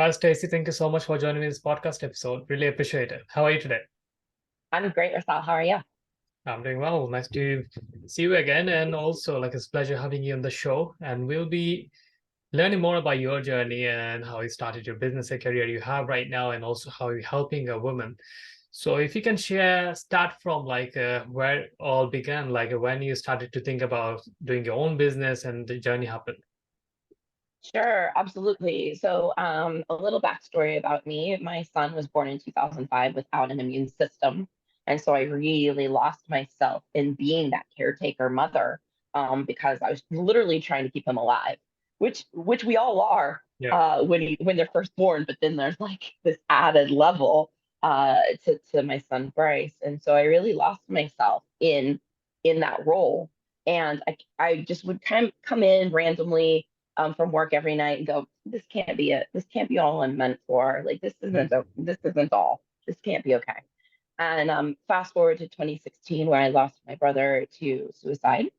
Hi, Stacey. Thank you so much for joining me in this podcast episode. Really appreciate it. How are you today? I'm great, Rosal. How are you? I'm doing well. Nice to see you again. And also, it's a pleasure having you on the show. And we'll be learning more about your journey and how you started your business, a career you have right now, and also how you're helping a woman. So, if you can share, start from where it all began, when you started to think about doing your own business and the journey happened. Sure, absolutely. So, a little backstory about me. My son was born in 2005 without an immune system. And so I really lost myself in being that caretaker mother, because I was literally trying to keep him alive, which we all are Yeah. when they're first born, but then there's like this added level to my son Bryce. And so I really lost myself in that role. And I just would kind of come in randomly from work every night and go, this can't be it. This can't be all I'm meant for. Like this isn't all. This can't be okay. And fast forward to 2016, where I lost my brother to suicide,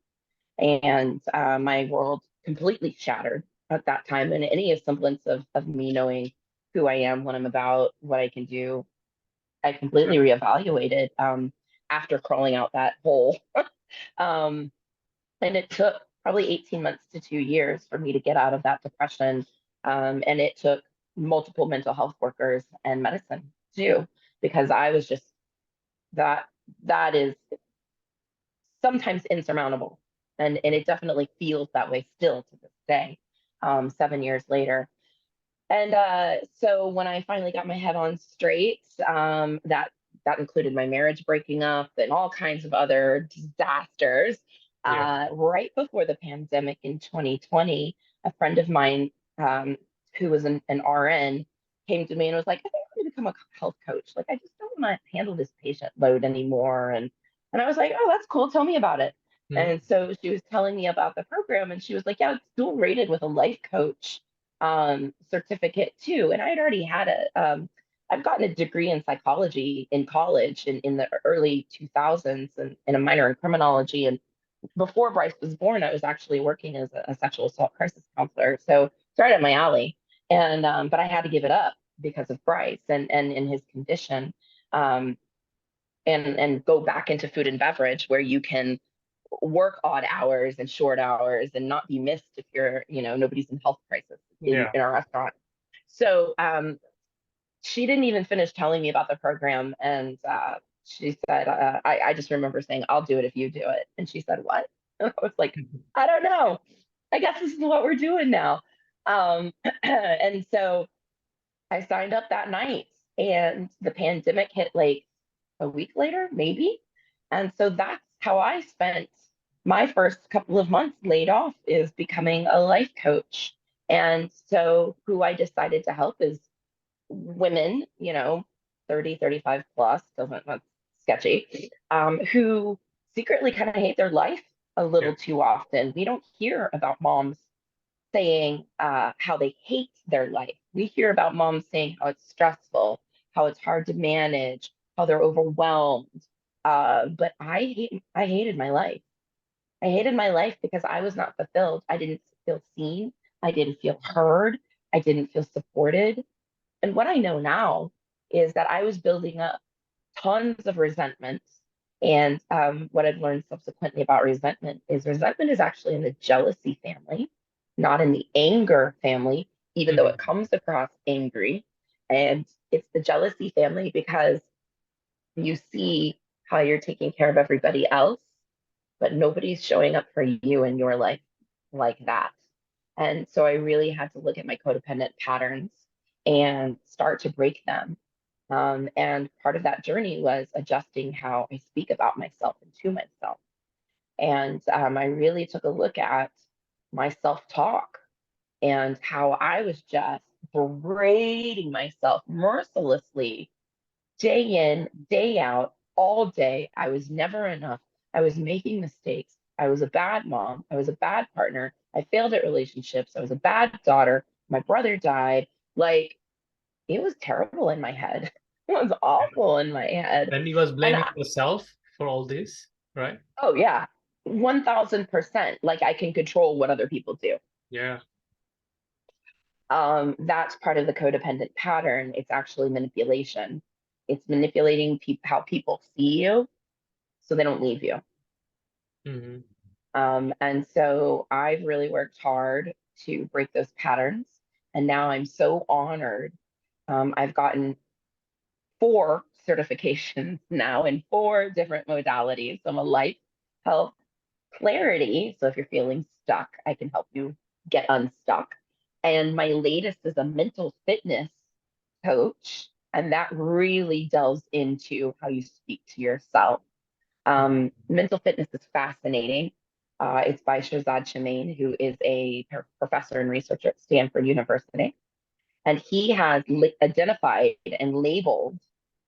and my world completely shattered at that time. And any semblance of me knowing who I am, what I'm about, what I can do, I completely reevaluated after crawling out that hole. um, and it took probably 18 months to 2 years for me to get out of that depression. And it took multiple mental health workers and medicine too, because I was just that that is sometimes insurmountable. And it definitely feels that way still to this day, 7 years later. And so when I finally got my head on straight, that included my marriage breaking up and all kinds of other disasters. Yeah. Right before the pandemic in 2020, a friend of mine, who was an RN, came to me and was like, "I think I'm going to become a health coach. Like, I just don't want to handle this patient load anymore." And I was like, "Oh, that's cool. Tell me about it." Mhm. And so she was telling me about the program, and she was like, "Yeah, it's dual rated with a life coach certificate too." And I had already had I've gotten a degree in psychology in college in the early 2000s, and a minor in criminology. And before Bryce was born, I was actually working as a sexual assault crisis counselor. So it's right up my alley. And but I had to give it up because of Bryce and in his condition. Um, and go back into food and beverage where you can work odd hours and short hours and not be missed if nobody's in health crisis Yeah. in a restaurant. So she didn't even finish telling me about the program. And she said, I just remember saying, "I'll do it if you do it." And she said, "What?" And I was like, "I don't know. I guess this is what we're doing now." And so I signed up that night, and the pandemic hit like a week later, maybe. And so that's how I spent my first couple of months laid off, is becoming a life coach. And so who I decided to help is women, 30, 35 plus, doesn't that's sketchy, who secretly kind of hate their life a Yeah. little too often. We don't hear about moms saying how they hate their life. We hear about moms saying how it's stressful, how it's hard to manage, how they're overwhelmed. But I hated my life. I hated my life because I was not fulfilled. I didn't feel seen. I didn't feel heard. I didn't feel supported. And what I know now is that I was building up tons of resentment. And what I've learned subsequently about resentment is actually in the jealousy family, not in the anger family, even though it Mhm. comes across angry. And it's the jealousy family because you see how you're taking care of everybody else, but nobody's showing up for you in your life like that. And so I really had to look at my codependent patterns and start to break them. And part of that journey was adjusting how I speak about myself and to myself. And I really took a look at my self talk and how I was just berating myself mercilessly day in, day out, all day. I was never enough. I was making mistakes. I was a bad mom. I was a bad partner. I failed at relationships. I was a bad daughter. My brother died. Like, it was terrible in my head. It was awful in my head. Then he was And blaming yourself for all this, right? oh, yeah, 1000%. Like, I can control what other people do. Yeah. That's part of the codependent pattern. It's actually manipulation. It's manipulating how people see you so they don't leave you. Hmm. And so I've really worked hard to break those patterns. And now I'm so honored. I've gotten 4 certifications now in 4 different modalities. So I'm a life, health, clarity. So if you're feeling stuck, I can help you get unstuck. And my latest is a mental fitness coach. And that really delves into how you speak to yourself. Mental fitness is fascinating. It's by Shazad Shemaine, who is a professor and researcher at Stanford University. And he has identified and labeled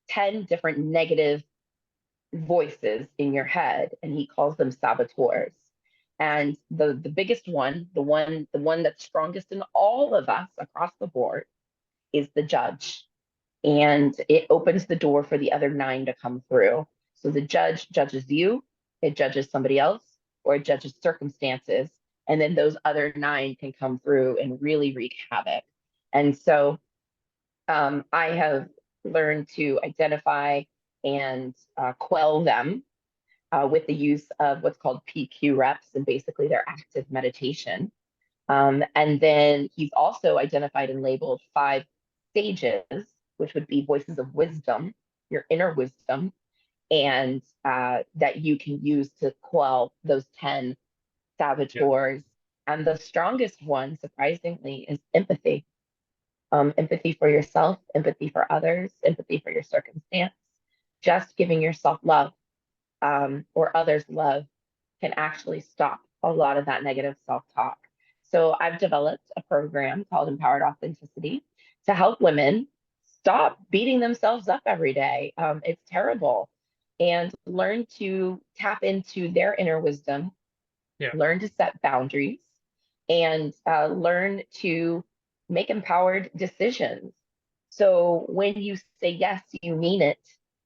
10 different negative voices in your head, and he calls them saboteurs. And the biggest one, the one that's strongest in all of us across the board, is the judge, and it opens the door for the other 9 to come through. So the judge judges you, it judges somebody else, or it judges circumstances, and then those other 9 can come through and really wreak havoc. And so I have learned to identify and quell them with the use of what's called PQ reps, and basically they're active meditation. And then he's also identified and labeled 5 stages, which would be voices of wisdom, your inner wisdom, and that you can use to quell those 10 Yeah. saboteurs. And the strongest one, surprisingly, is empathy. Empathy for yourself, empathy for others, empathy for your circumstance. Just giving yourself love or others love can actually stop a lot of that negative self talk. So I've developed a program called Empowered Authenticity to help women stop beating themselves up every day. It's terrible. And learn to tap into their inner wisdom, Yeah. learn to set boundaries, and learn to make empowered decisions. So when you say yes, you mean it,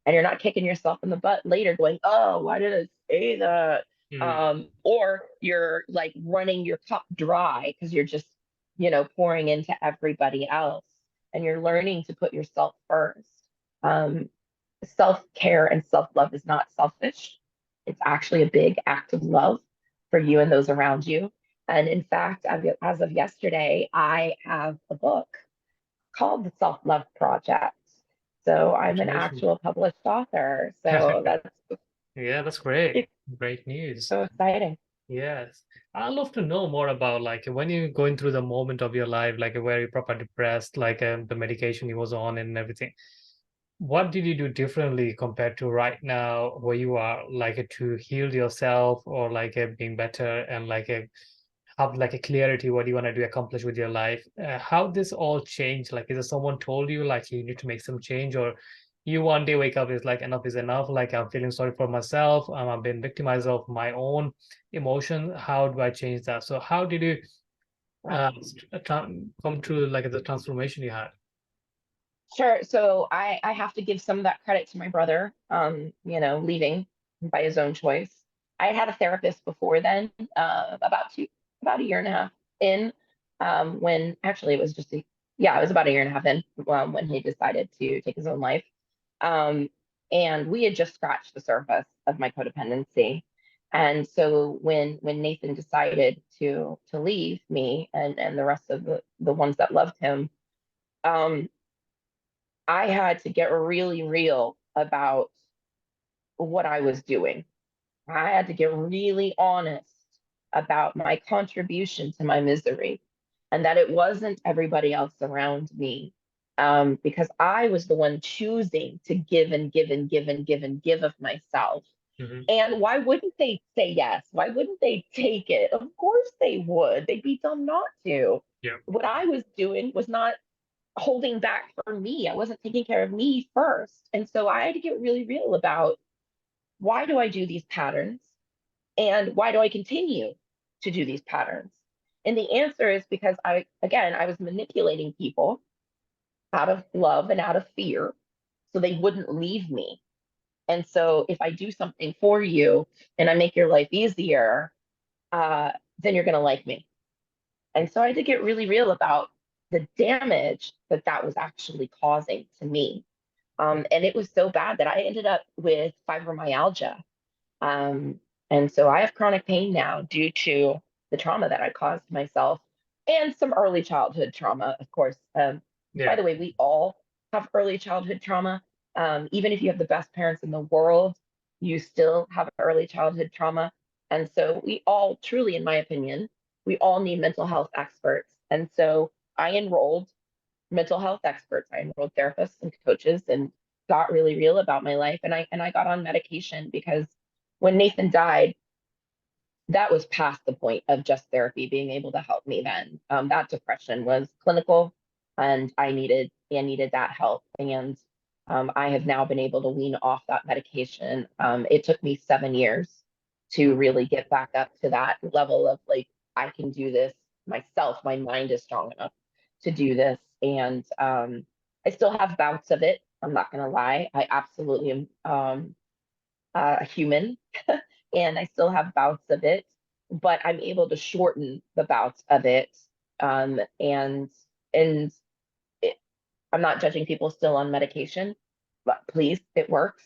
and you're not kicking yourself in the butt later going, oh, why did I say that? Mm. Or you're like running your cup dry because you're just, pouring into everybody else, and you're learning to put yourself first. Um, Self-care and self-love is not selfish. It's actually a big act of love for you and those around you. And in fact, as of yesterday, I have a book called The Self-Love Project. So I'm an Congratulations. actual published author. So that's Yeah, that's great. it's Great news. so exciting. Yes. I'd love to know more about like when you're going through the moment of your life, like where you're proper depressed, like the medication you was on and everything. What did you do differently compared to right now where you are, like to heal yourself or like being better and like have like a clarity what you want to do accomplish with your life? How this all changed? Like, is it someone told you like you need to make some change, or you one day wake up is like enough is enough? Like I'm feeling sorry for myself. I've been victimized of my own emotion. How do I change that? So how did you come to like the transformation you had? Sure. So I have to give some of that credit to my brother, leaving by his own choice. I had a therapist before then, about a year and a half in, when actually it was yeah, it was about a year and a half in, when he decided to take his own life. Um, and we had just scratched the surface of my codependency. And so when Nathan decided to leave me and the rest of the ones that loved him, um, I had to get really real about what I was doing. I had to get really honest about my contribution to my misery, and that it wasn't everybody else around me. Because I was the one choosing to give and give and give and give and give of myself. Hmm. And why wouldn't they say yes? Why wouldn't they take it? Of course they would. They'd be dumb not to. Yeah. What I was doing was not holding back for me. I wasn't taking care of me first. And so I had to get really real about, why do I do these patterns? And why do I continue to do these patterns? And the answer is because I was manipulating people out of love and out of fear so they wouldn't leave me. And so if I do something for you and I make your life easier, then you're going to like me. And so I had to get really real about the damage that that was actually causing to me. And it was so bad that I ended up with fibromyalgia. Um, and so I have chronic pain now due to the trauma that I caused myself and some early childhood trauma, of course. By Yeah. the way, we all have early childhood trauma. Even if you have the best parents in the world, you still have early childhood trauma. And so we all, truly, in my opinion, we all need mental health experts. And so I enrolled mental health experts. I enrolled therapists and coaches and got really real about my life. And I got on medication because when Nathan died, that was past the point of just therapy being able to help me then. That depression was clinical and I needed that help. And I have now been able to wean off that medication. It took me 7 years to Mm. really get back up to that level of like, I can do this myself. My mind is strong enough to do this. And I still have bouts of it. I'm not going to lie. I absolutely am a human and I still have bouts of it, but I'm able to shorten the bouts of it. And it, I'm not judging people still on medication, but please, it works.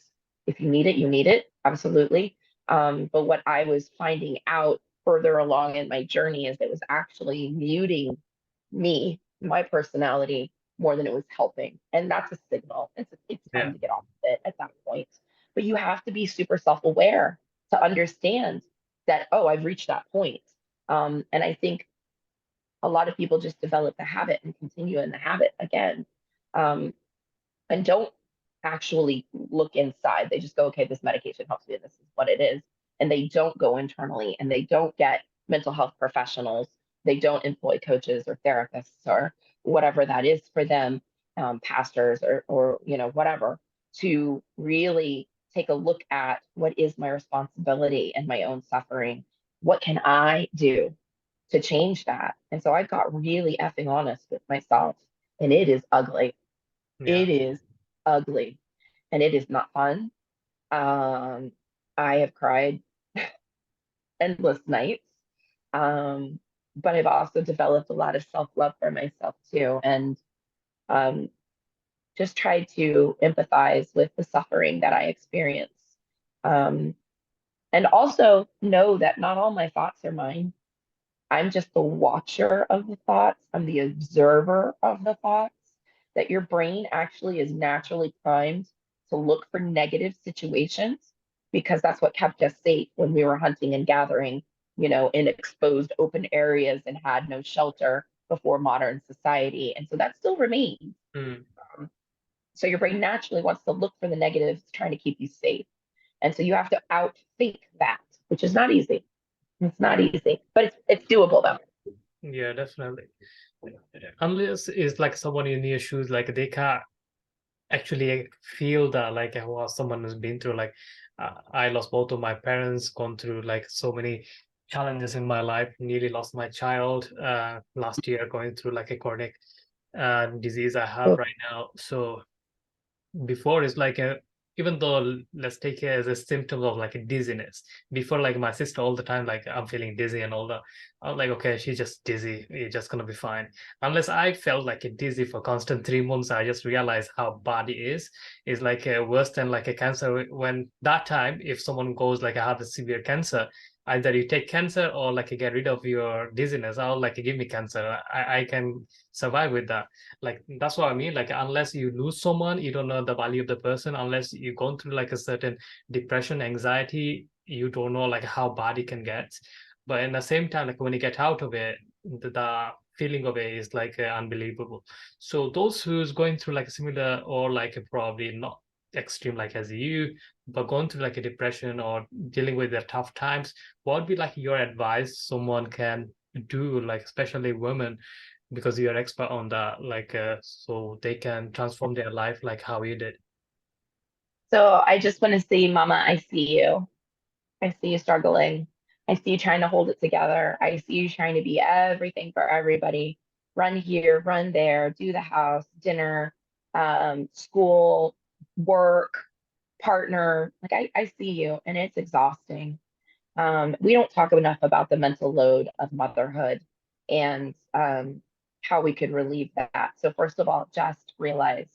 If you need it, you need it. Absolutely. But what I was finding out further along in my journey is it was actually muting me, my personality, more than it was helping. And that's a signal. It's Yeah. time to get off of it at that point. But you have to be super self-aware to understand that, oh, I've reached that point. And I think a lot of people just develop the habit and continue in the habit again. Um, and don't actually look inside. They just go, okay, this medication helps me, and this is what it is. And they don't go internally and they don't get mental health professionals. They don't employ coaches or therapists or whatever that is for them, pastors or whatever, to really take a look at what is my responsibility and my own suffering. What can I do to change that? And so I got really effing honest with myself, and it is ugly. Yeah. It is ugly and it is not fun. Um, I have cried endless nights. Um, but I've also developed a lot of self-love for myself too, and um, just tried to empathize with the suffering that I experience. Um, and also know that not all my thoughts are mine. I'm just the watcher of the thoughts. I'm the observer of the thoughts. That your brain actually is naturally primed to look for negative situations because that's what kept us safe when we were hunting and gathering, in exposed open areas and had no shelter before modern society. And so that still remains. Mm. Um, so your brain naturally wants to look for the negatives, trying to keep you safe. And so you have to outthink that, which is not easy. It's not easy, but it's doable though. Yeah, definitely. Unless it's like someone in your shoes, like they can't actually feel that like what someone has been through. Like I lost both of my parents, gone through like so many challenges in my life, nearly lost my child last year, going through like a chronic disease I have Oh, right now. So before it's like a, even though let's take it as a symptom of like a dizziness. Before, like my sister all the time, like I'm feeling dizzy and all that. I was like, okay, she's just dizzy, you're just gonna be fine. Unless I felt like a dizzy for constant 3 months, I just realized how bad it is. It's like worse than like a cancer. When that time, if someone goes like I have a severe cancer, either you take cancer or like you get rid of your dizziness. I'll like give me cancer. I can survive with that. Like that's what I mean. Like unless you lose someone, you don't know the value of the person. Unless you've gone through like a certain depression, anxiety, you don't know like how bad it can get. But in the same time, like when you get out of it, the feeling of it is like unbelievable. So those who's going through like a similar or like a probably not extreme like as you, but going through like a depression or dealing with their tough times, what would be like your advice someone can do, like especially women, because you're expert on that, like so they can transform their life like how you did. so I just want to say, Mama, I see you. I see you struggling. I see you trying to hold it together. I see you trying to be everything for everybody. Run here, run there, do the house, dinner, school, work, partner. Like I see you, and it's exhausting. We don't talk enough about the mental load of motherhood, and how we could relieve that. So first of all, just realize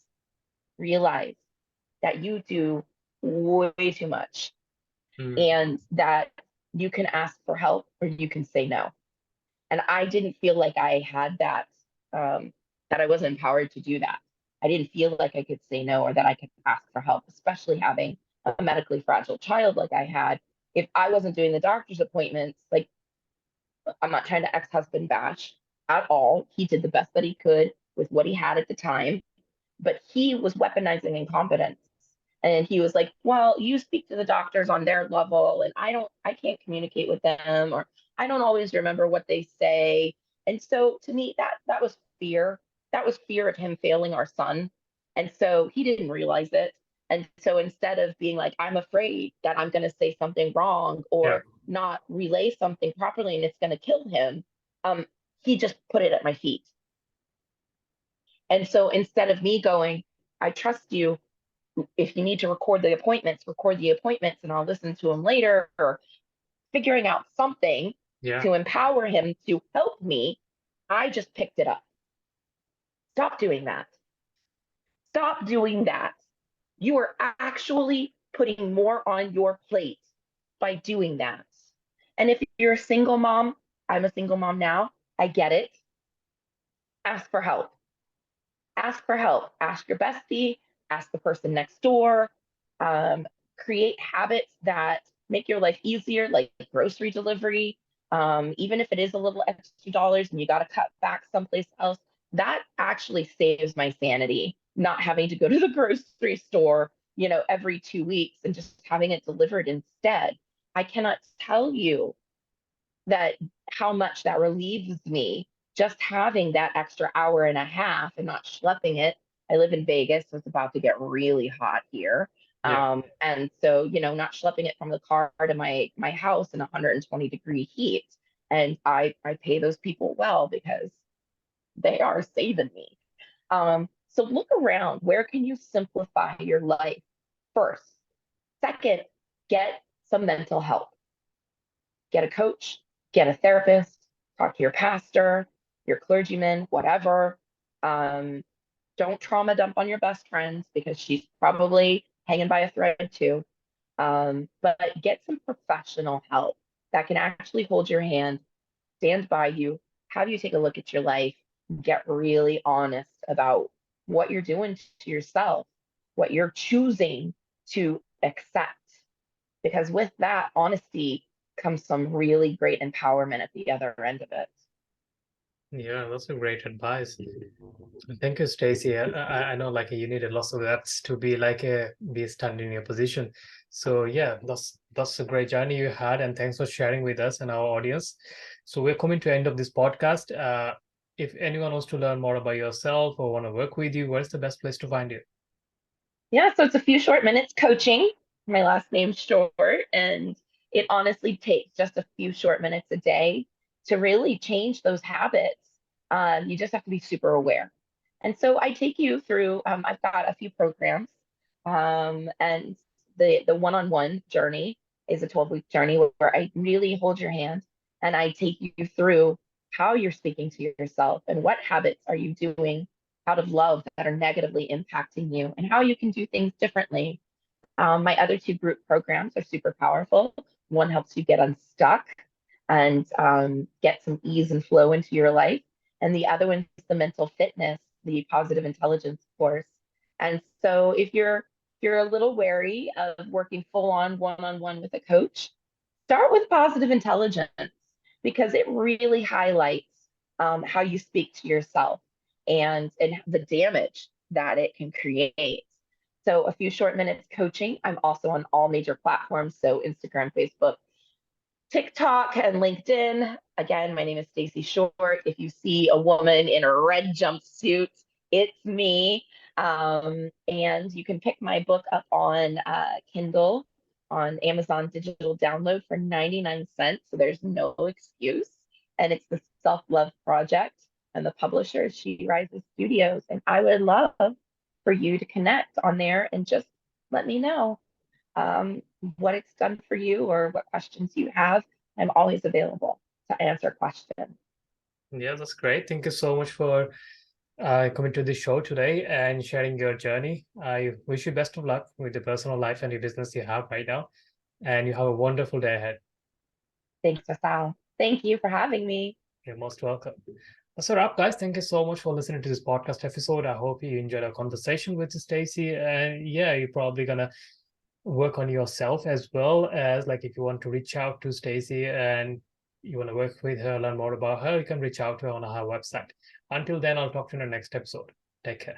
that you do way too much Mm. and that you can ask for help or you can say no. And I didn't feel like I had um, that I wasn't empowered to do that. I didn't feel like I could say no or that I could ask for help, especially having a medically fragile child like I had. If I wasn't doing the doctor's appointments, like, I'm not trying to ex-husband bash at all. He did the best that he could with what he had at the time, but he was weaponizing incompetence. And he was like, well, you speak to the doctors on their level, and I can't communicate with them, or I don't always remember what they say. And so to me, that was fear. That was fear of him failing our son. And so he didn't realize it. And so instead of being like, I'm afraid that I'm going to say something wrong Yeah. or not relay something properly and it's going to kill him, um, he just put it at my feet. And so instead of me going, I trust you, if you need to record the appointments and I'll listen to them later, or figuring out something Yeah. to empower him to help me, I just picked it up. Stop doing that. Stop doing that. You are actually putting more on your plate by doing that. And if you're a single mom, I'm a single mom now, I get it. Ask for help. Ask for help. Ask your bestie, ask the person next door. Um, Create habits that make your life easier, like grocery delivery. Even if it is a little extra dollars and you got to cut back someplace else, that actually saves my sanity. Not having to go to the grocery store, every 2 weeks and just having it delivered instead. I cannot tell you that how much that relieves me just having that extra hour and a half and not schlepping it. I live in Vegas, so it's about to get really hot here. Yeah. And so, not schlepping it from the car to my house in 120-degree heat. And I pay those people well because they are saving me. So look around. Where can you simplify your life first? Second, get some mental help. Get a coach, get a therapist, talk to your pastor, your clergyman, whatever. Um, don't trauma dump on your best friend because she's probably hanging by a thread too. But get some professional help that can actually hold your hand, stand by you, have you take a look at your life, get really honest about what you're doing to yourself, what you're choosing to accept, because with that honesty comes some really great empowerment at the other end of it. Yeah, that's a great advice. Thank you, Stacey. I know like you needed lots of reps to be like be standing in your position. So yeah, that's a great journey you had, and thanks for sharing with us and our audience. So we're coming to the end of this podcast. If anyone wants to learn more about yourself or want to work with you, where's the best place to find you? Yeah, so it's a few short minutes coaching. My last name's short, and it honestly takes just a few short minutes a day to really change those habits. You just have to be super aware. And so I take you through, I've got a few programs, and the one-on-one journey is a 12-week journey where I really hold your hand and I take you through how you're speaking to yourself and what habits are you doing out of love that are negatively impacting you and how you can do things differently. My other two group programs are super powerful. One helps you get unstuck and get some ease and flow into your life. And the other one is the mental fitness, the positive intelligence course. And so if you're a little wary of working full on one-on-one with a coach, start with positive intelligence because it really highlights how you speak to yourself and the damage that it can create. So a few short minutes coaching. I'm also on all major platforms, so Instagram, Facebook, TikTok, and LinkedIn. Again, my name is Stacey Short. If you see a woman in a red jumpsuit, it's me. And you can pick my book up on Kindle on Amazon digital download for 99 cents. So there's no excuse. And it's the Self Love Project. And the publisher is She Rises Studios. And I would love for you to connect on there and just let me know what it's done for you or what questions you have. I'm always available to answer questions. Yeah, that's great. Thank you so much for coming to the show today and sharing your journey. I wish you best of luck with the personal life and your business you have right now. And you have a wonderful day ahead. Thanks, Masal. Thank you for having me. You're most welcome. That's a wrap, guys. Thank you so much for listening to this podcast episode. I hope you enjoyed our conversation with Stacey. And yeah, you're probably gonna work on yourself as well as like if you want to reach out to Stacey and you want to work with her, learn more about her, you can reach out to her on her website. Until then, I'll talk to you in the next episode. Take care.